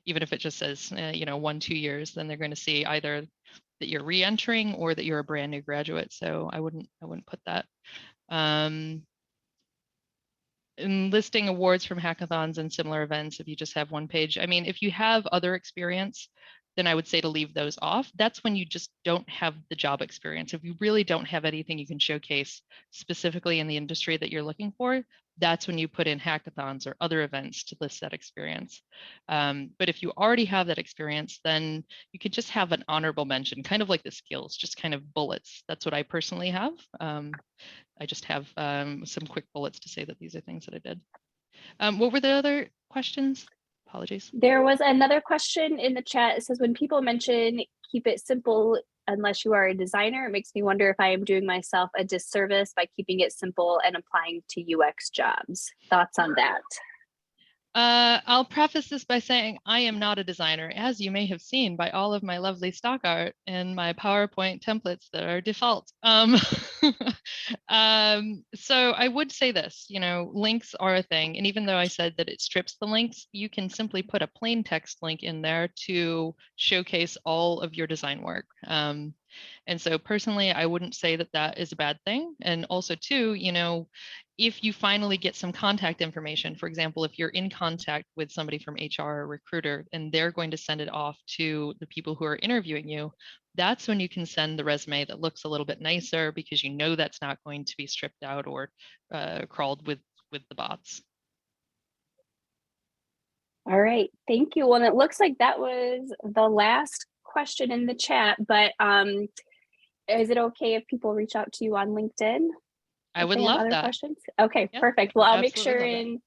Even if it just says, 1-2 years, then they're going to see either that you're re-entering or that you're a brand new graduate. So I wouldn't put that. In listing awards from hackathons and similar events, if you just have one page, I mean, if you have other experience, then I would say to leave those off. That's when you just don't have the job experience. If you really don't have anything you can showcase specifically in the industry that you're looking for, that's when you put in hackathons or other events to list that experience. But if you already have that experience, then you could just have an honorable mention, kind of like the skills, just kind of bullets. That's what I personally have. I just have some quick bullets to say that these are things that I did. What were the other questions? Apologies. There was another question in the chat. It says, when people mention keep it simple unless you are a designer, it makes me wonder if I am doing myself a disservice by keeping it simple and applying to UX jobs. Thoughts on that? I'll preface this by saying I am not a designer, as you may have seen by all of my lovely stock art and my PowerPoint templates that are default. So I would say this, links are a thing. And even though I said that it strips the links, you can simply put a plain text link in there to showcase all of your design work. And so personally, I wouldn't say that that is a bad thing. And also too, if you finally get some contact information, for example, if you're in contact with somebody from HR or recruiter and they're going to send it off to the people who are interviewing you, that's when you can send the resume that looks a little bit nicer because that's not going to be stripped out or crawled with the bots. All right, thank you. Well, it looks like that was the last question in the chat, but is it okay if people reach out to you on LinkedIn? I would love that. Questions? Okay, yeah, perfect. Well, I'll make sure and and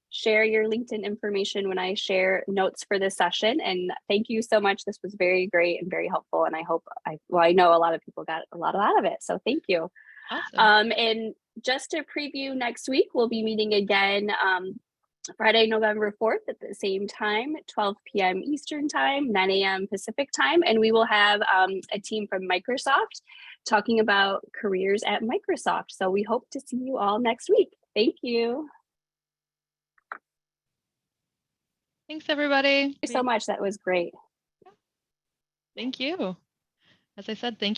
share your LinkedIn information when I share notes for this session. And thank you so much. This was very great and very helpful. And I hope I know a lot of people got a lot out of it. So thank you. Awesome. And just to preview next week, we'll be meeting again Friday, November 4th at the same time, 12 p.m. Eastern time, 9 a.m. Pacific time. And we will have a team from Microsoft talking about careers at Microsoft. So we hope to see you all next week. Thank you. Thanks, everybody. Thank you so much. That was great. Thank you. As I said, thank you.